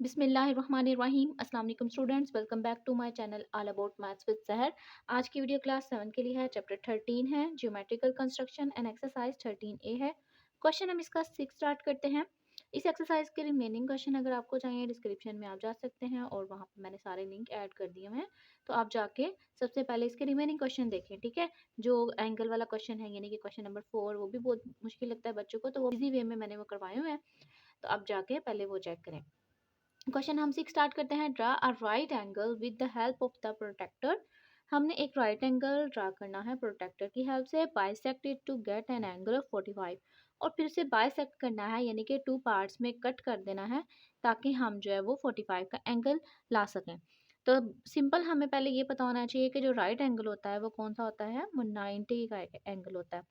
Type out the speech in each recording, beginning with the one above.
बिस्मिल्लाहिर्रहमानिर्रहीम। अस्सलाम वालेकुम students, welcome back to my channel all about maths with Sahar. आज की वीडियो क्लास 7 के लिए है। चैप्टर 13 है geometrical construction and exercise 13A है। क्वेश्चन हम इसका 6 स्टार्ट करते हैं। इस एक्सरसाइज के रिमेनिंग क्वेश्चन अगर आपको चाहिए डिस्क्रिप्शन में आप जा सकते हैं और वहाँ पर मैंने सारे लिंक ऐड कर दिए हैं, तो आप जाके सबसे पहले इसके रिमेनिंग क्वेश्चन देखें। ठीक है, जो एंगल वाला क्वेश्चन है यानी कि क्वेश्चन नंबर 4, वो भी बहुत मुश्किल लगता है बच्चों को, तो वो इजी वे में मैंने वो करवाए हुए हैं, तो आप जाके पहले वो चेक करें। क्वेश्चन हम 6 स्टार्ट करते हैं। Draw a right angle with the help of the protractor. हमने एक राइट एंगल ड्रा करना है प्रोटेक्टर की हेल्प से। Bisect it to get an angle of 45, और फिर से बाइसेक्ट करना है यानी कि 2 पार्ट्स में कट कर देना है ताकि हम जो है वो 45 का एंगल ला सकें। तो सिंपल हमें पहले ये पता होना चाहिए कि जो राइट एंगल होता है वो कौन सा होता है, वो 90 का एंगल होता है।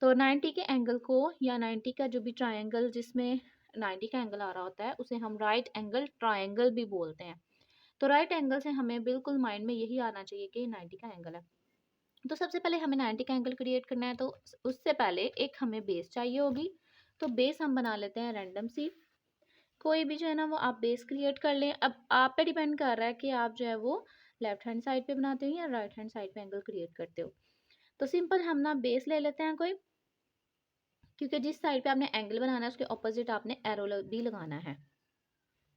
तो 90 के एंगल को या 90 का जो भी ट्रायंगल जिसमें 90 का एंगल आ रहा होता है उसे हम राइट एंगल ट्रायंगल भी बोलते हैं। तो राइट एंगल से हमें बिल्कुल माइंड में यही आना चाहिए कि 90 का एंगल है। तो सबसे पहले हमें 90 का एंगल क्रिएट करना है, तो उससे पहले एक हमें बेस चाहिए होगी। तो बेस हम बना लेते हैं रैंडम सी, कोई भी जो है ना वो आप बेस क्रिएट कर लें। अब आप पे डिपेंड कर रहा है कि आप जो है वो लेफ्ट हैंड साइड पे बनाते हो या राइट हैंड साइड पे एंगल क्रिएट करते हो। तो सिंपल हम ना बेस ले लेते हैं कोई, क्योंकि जिस साइड पे आपने एंगल बनाना है उसके ऑपोजिट आपने एरो भी लगाना है।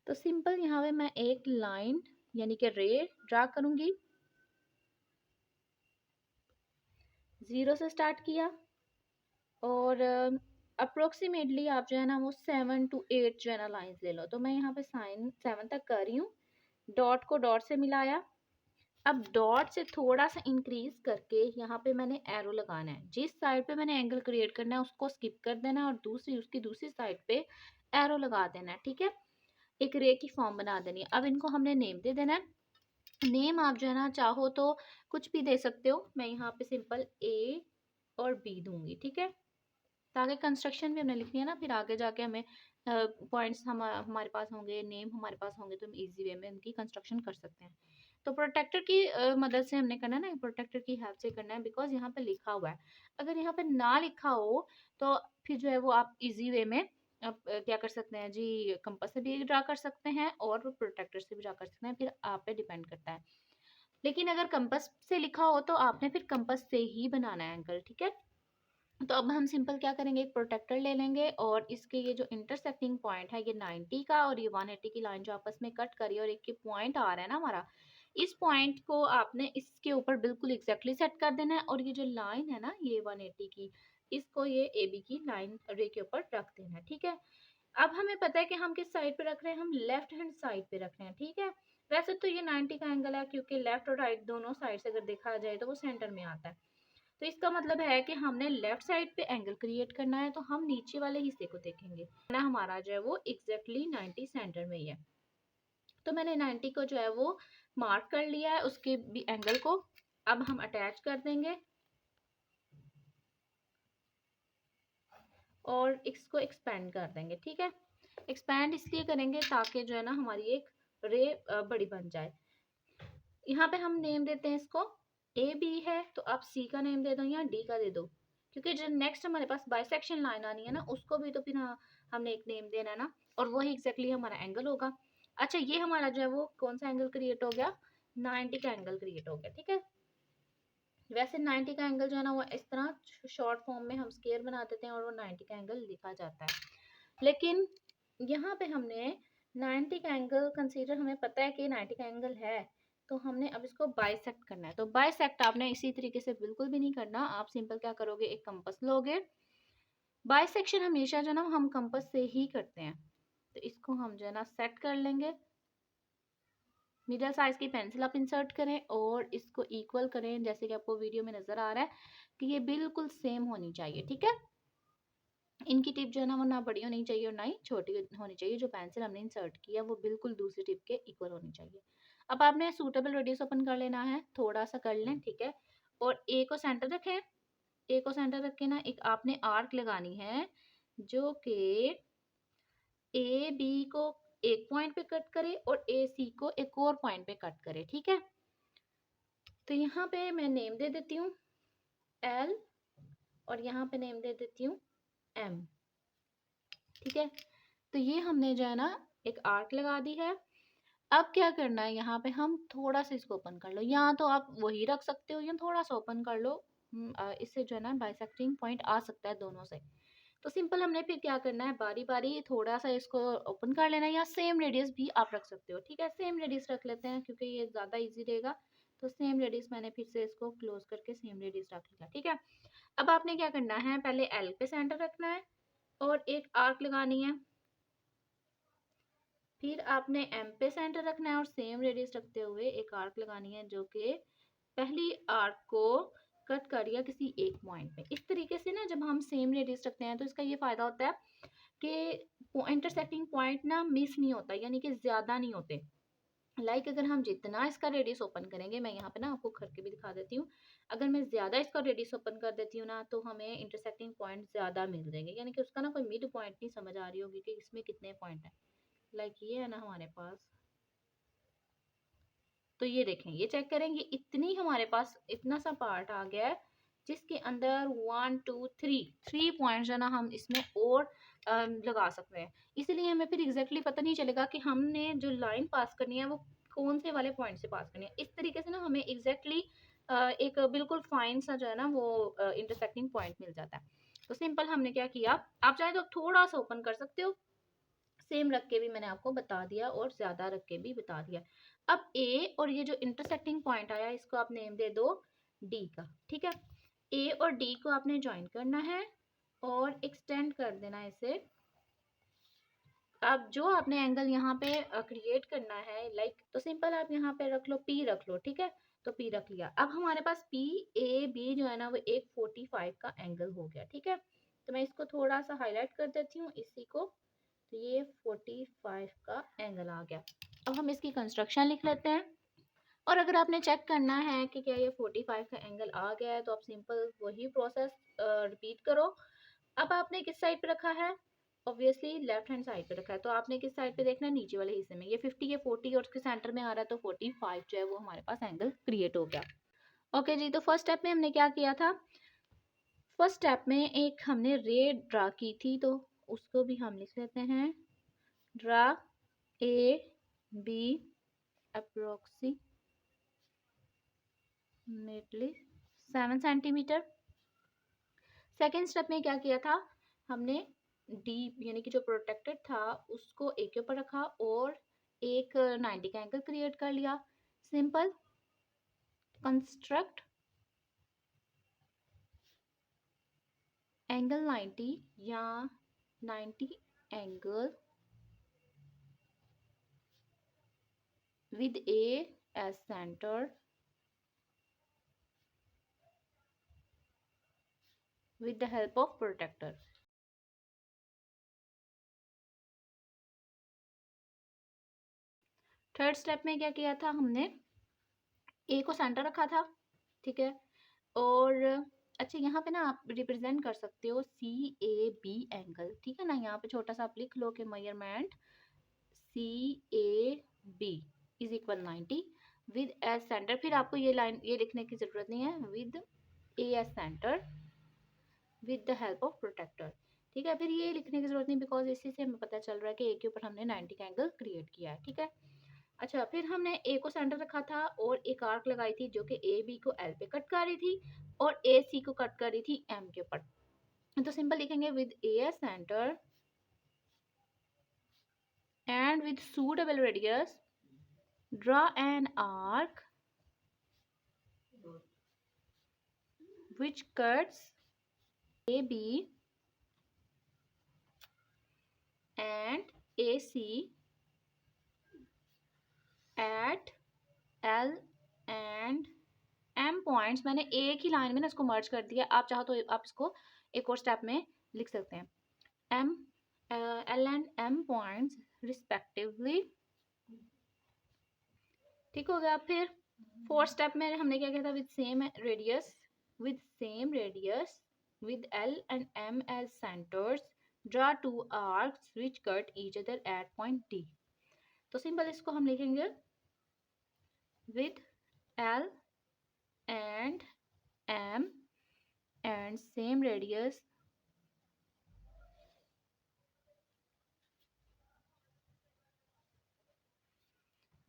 तो सिंपल यहाँ पे मैं एक लाइन यानी कि रे ड्रा करूंगी। 0 से स्टार्ट किया और अप्रोक्सीमेटली आप जो है ना वो 7 to 8 जो है ना लाइन्स ले लो। तो मैं यहाँ पे साइन 7 तक कर रही हूँ। डॉट को डॉट से मिलाया। अब डॉट से थोड़ा सा इंक्रीज करके यहाँ पे मैंने एरो लगाना है। जिस साइड पे मैंने एंगल क्रिएट करना है उसको स्किप कर देना है और दूसरी साइड पे एरो लगा देना है। ठीक है, एक रे की फॉर्म बना देनी है। अब इनको हमने नेम दे देना है। नेम आप जो है ना चाहो तो कुछ भी दे सकते हो। मैं यहाँ पे सिंपल ए और बी दूंगी। ठीक है, ताकि कंस्ट्रक्शन भी हमने लिखनी है ना, फिर आगे जाके हमें पॉइंट्स हमारे पास होंगे, नेम हमारे पास होंगे, तो हम इजी वे में उनकी कंस्ट्रक्शन कर सकते हैं। तो प्रोटेक्टर की मदद से हमने करना है ना, प्रोटेक्टर की हेल्प से करना है, बिकॉज यहाँ पे लिखा हुआ है। अगर यहाँ पे ना लिखा हो तो फिर जो है वो आप इजी वे में आप क्या कर सकते हैं जी, कंपास से भी ड्रा कर सकते हैं और प्रोटेक्टर से भी ड्रा कर सकते हैं, फिर आप पे डिपेंड करता है। लेकिन अगर कंपास से लिखा हो तो आपने फिर कंपास से ही बनाना है एंगल। ठीक है, तो अब हम सिंपल क्या करेंगे, एक प्रोटेक्टर ले लेंगे और इसके ये जो इंटरसेक्टिंग पॉइंट है ये 90 का और ये 180 की लाइन जो आपस में कट करी और एक ये पॉइंट आ रहा है ना हमारा, इस पॉइंट को आपने इसके ऊपर बिल्कुल एग्जैक्टली सेट कर देना है। और ये जो लाइन है ना ये 180 की, इसको ये ए बी की लाइन रे के ऊपर रख देना है। ठीक है, अब हमें पता है कि हम किस साइड पे रख रहे हैं, हम लेफ्ट हैंड साइड पे रख रहे हैं। ठीक है, वैसे तो ये 90 का एंगल है क्योंकि लेफ्ट और राइट दोनों साइड से अगर देखा जाए तो वो सेंटर में आता है। तो इसका मतलब है कि हमने लेफ्ट साइड पे एंगल क्रिएट करना है, तो हम नीचे वाले हिस्से को देखेंगे ना, हमारा जो है वो एग्जैक्टली 90 सेंटर में ही है। तो मैंने 90 को जो है वो मार्क कर लिया है, उसके भी एंगल को अब हम अटैच कर देंगे और इसको एक्सपेंड कर देंगे। ठीक है, एक्सपेंड इसलिए करेंगे ताकि जो है ना हमारी एक रे बड़ी बन जाए। यहाँ पे हम नेम देते हैं इसको ए बी है, तो आप सी का नेम दे दो या डी का दे दो, क्योंकि जो नेक्स्ट हमारे पास बाइसेक्शन लाइन आनी है ना उसको भी तो फिर हमने एक नेम देना है ना, और वही एग्जैक्टली हमारा एंगल होगा। अच्छा, ये हमारा जो है वो कौन सा एंगल क्रिएट हो गया, 90 का एंगल क्रिएट हो गया। ठीक है, वैसे 90 का एंगल जो है ना वो इस तरह शॉर्ट फॉर्म में हम स्केयर बना देते हैं और वो 90 का एंगल लिखा जाता है। लेकिन यहाँ पे हमने 90 का एंगल कंसीडर, हमें पता है कि 90 का एंगल है, तो हमने अब इसको बाइसेक्ट करना है। तो बाइसेक्ट आपने इसी तरीके से बिल्कुल भी नहीं करना, आप सिंपल क्या करोगे, एक कंपास लोगे। बाइसेक्शन हमेशा जो ना हम कंपास से ही करते हैं। तो इसको हम जो है ना सेट कर लेंगे। मिडिल साइज की पेंसिल आप इंसर्ट करें और इसको इक्वल करें, जैसे कि आपको वीडियो में नजर आ रहा है कि ये बिल्कुल सेम होनी चाहिए। ठीक है, इनकी टिप जो है ना वो ना बड़ी होनी चाहिए और ना ही छोटी होनी चाहिए। जो पेंसिल हमने इंसर्ट किया वो बिल्कुल दूसरी टिप के इक्वल होनी चाहिए। अब आपने सूटेबल रेडियस ओपन कर लेना है, थोड़ा सा कर लें। ठीक है, और ए को सेंटर रखें। ए को सेंटर रख के ना एक आपने आर्क लगानी है जो कि ए बी को एक पॉइंट पे कट करे और ए सी को एक और पॉइंट पे कट करे। ठीक है, तो यहाँ पे मैं नेम दे देती हूँ एल और यहाँ पे नेम दे देती हूँ एम। ठीक है, तो ये हमने जो है ना एक आर्क लगा दी है। अब क्या करना है, यहाँ पे हम थोड़ा सा इसको ओपन कर लो, या तो आप वही रख सकते हो या थोड़ा सा ओपन कर लो। इससे जो है ना बाइसेक्टिंग पॉइंट आ सकता है दोनों से। तो सिंपल हमने फिर क्या करना है, बारी बारी थोड़ा सा इसको ओपन कर लेना है, या सेम रेडियस भी आप रख सकते हो। ठीक है, सेम रेडियस रख लेते हैं क्योंकि ये ज़्यादा इजी रहेगा। तो सेम रेडियस मैंने फिर से इसको क्लोज करके सेम रेडियस रख लिया। ठीक है, अब आपने क्या करना है, पहले एल पे सेंटर रखना है और एक आर्क लगानी है। फिर आपने एम पे सेंटर रखना है और सेम रेडियस रखते हुए एक आर्क लगानी है जो कि पहली आर्क को कट कर दिया किसी एक पॉइंट पे। इस तरीके से ना जब हम सेम रेडियस रखते हैं तो इसका ये फायदा होता है कि इंटरसेक्टिंग पॉइंट ना मिस नहीं होता, यानी कि ज्यादा नहीं होते। अगर हम जितना इसका रेडियस ओपन करेंगे, मैं यहाँ पे ना आपको करके भी दिखा देती हूँ। अगर मैं ज्यादा इसका रेडियस ओपन कर देती हूँ ना तो हमें इंटरसेक्टिंग पॉइंट ज्यादा मिल जाएंगे, यानी कि उसका ना कोई मिड पॉइंट नहीं समझ आ रही होगी कि इसमें कितने पॉइंट है। ये है ना हमारे पास, तो ये देखें, ये चेक करेंगे, इतनी हमारे पास इतना सा पार्ट आ गया है जिसके अंदर 1 2 3 पॉइंट जो ना हम इसमें और लगा सकते हैं। इसलिए हमें फिर एग्जैक्टली पता नहीं चलेगा कि हमने जो लाइन पास करनी है वो कौन से वाले पॉइंट से पास करनी है। इस तरीके से ना हमें एग्जैक्टली एक बिल्कुल फाइन सा जो है ना वो इंटरसेक्टिंग पॉइंट मिल जाता है। तो सिंपल हमने क्या किया, आप चाहे तो थोड़ा सा ओपन कर सकते हो, सेम रख के भी मैंने आपको बता दिया और ज्यादा रख के भी बता दिया। अब ए और ये जो इंटरसेक्टिंग पॉइंट आया इसको आप नेम दे दो डी का। ठीक है, ए और डी को आपने ज्वाइन करना है और एक्सटेंड कर देना है इसे। अब जो आपने एंगल यहाँ पे क्रिएट करना है तो सिंपल आप यहाँ पे रख लो, पी रख लो। ठीक है, तो पी रख लिया। अब हमारे पास पी ए बी जो है ना वो एक 45 का एंगल हो गया। ठीक है, तो मैं इसको थोड़ा सा हाईलाइट कर देती हूँ इसी को। तो ये 45 का एंगल आ गया। अब हम इसकी कंस्ट्रक्शन लिख लेते हैं। और अगर आपने चेक करना है कि क्या ये 45 का एंगल आ गया है तो आप सिंपल वही प्रोसेस रिपीट करो। अब आपने किस साइड पे रखा है, ऑब्वियसली लेफ्ट हैंड साइड पे रखा है, तो आपने किस साइड पे देखना है, नीचे वाले हिस्से में। ये 50 ये 40 और उसके सेंटर में आ रहा है तो 45 जो है वो हमारे पास एंगल क्रिएट हो गया। ओके जी, तो फर्स्ट स्टेप में हमने क्या किया था, फर्स्ट स्टेप में एक हमने रे ड्रा की थी, तो उसको भी हम लिख लेते हैं। Draw A B approximately 7 centimetre. Second step में क्या किया था, हमने डी यानी कि जो प्रोटेक्टेड था उसको ए के ऊपर रखा और एक 90 का एंगल क्रिएट कर लिया। सिंपल कंस्ट्रक्ट एंगल 90 या 90 angle with A as center with the help of protector। Third step में क्या किया था, हमने ए को सेंटर रखा था। ठीक है, और अच्छा यहाँ पे ना आप रिप्रेजेंट कर सकते हो सी ए बी एंगल। ठीक है ना, यहाँ पे छोटा सा आप लिख लो कि measurement C A B is equal 90 with as centre. फिर आपको ये लाइन ये लिखने की जरूरत नहीं है, with A as centre with the help of protractor. ठीक है, फिर ये लिखने की जरूरत नहीं बिकॉज इसी से हमें पता चल रहा है कि ए के ऊपर हमने 90 का एंगल क्रिएट किया है। ठीक है, अच्छा फिर हमने ए को सेंटर रखा था और एक आर्क लगाई थी जो कि ए बी को एल पे कट कर रही थी और ए सी को कट कर रही थी एम के ऊपर। तो सिंपल लिखेंगे with A centre and with suitable radius draw an arc which cuts AB and AC at L and M points. मैंने एक ही लाइन में ना इसको मर्ज कर दिया, आप चाहो तो आप इसको एक और स्टेप में लिख सकते हैं। M L and M points respectively. ठीक हो गया। फिर फोर्थ स्टेप में हमने क्या किया था, with same radius with L and M as centers draw two arcs which cut each other at point D। तो सिंपल इसको हम लिखेंगे with L and M and same radius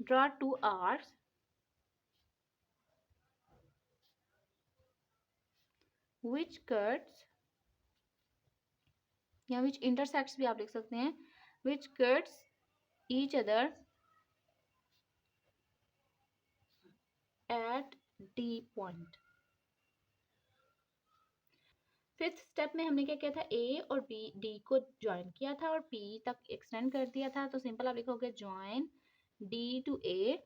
draw two arcs which cuts या which intersects भी आप लिख सकते हैं, which cuts each other at D point। Fifth step में हमने क्या किया था, ए और बी डी को ज्वाइन किया था और पी तक एक्सटेंड कर दिया था। तो सिंपल आप लिखोगे ज्वाइन डी टू ए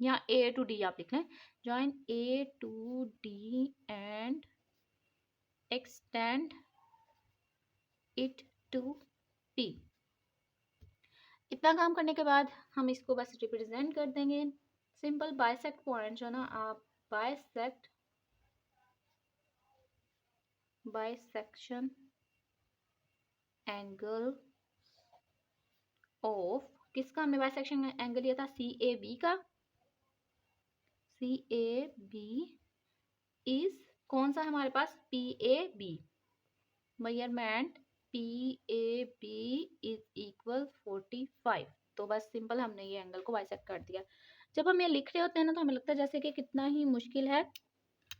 या ए टू डी आप लिख लें, join A to D and extend it to P. इतना काम करने के बाद हम इसको बस रिप्रेजेंट कर देंगे। सिंपल बाइसेक्ट पॉइंट जो ना, आप बाइसेक्शन एंगल ऑफ, किसका हमने बाइसेक्शन एंगल लिया था, सी ए बी का। सी ए बी इज कौन सा हमारे पास, P A B. Measurement P A B is equal 45। तो बस सिंपल हमने ये एंगल को बाइसेक्ट कर दिया। जब हम ये लिख रहे होते हैं ना तो हमें लगता है जैसे कि कितना ही मुश्किल है,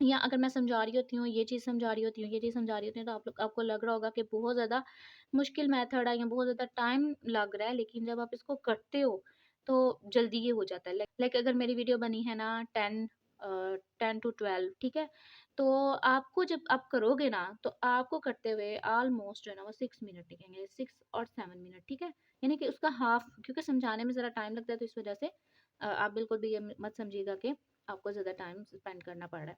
या अगर मैं समझा रही होती हूँ, ये चीज़ समझा रही होती हूँ, ये चीज़ समझा रही होती हूँ, तो आपको लग रहा होगा कि बहुत ज़्यादा मुश्किल मेथड है या बहुत ज़्यादा टाइम लग रहा है। लेकिन जब आप इसको करते हो तो जल्दी ये हो जाता है। लाइक अगर मेरी वीडियो बनी है ना 10 to 12, ठीक है, तो आपको जब आप करोगे ना तो आपको करते हुए ऑलमोस्ट जो है ना वो 6 मिनट टिकेंगे, 6 और 7 मिनट, ठीक है। यानी कि उसका हाफ, क्योंकि समझाने में ज़रा टाइम लगता है तो इस वजह से आप बिल्कुल भी ये मत समझिएगा कि आपको ज़्यादा टाइम स्पेंड करना पड़ रहा है।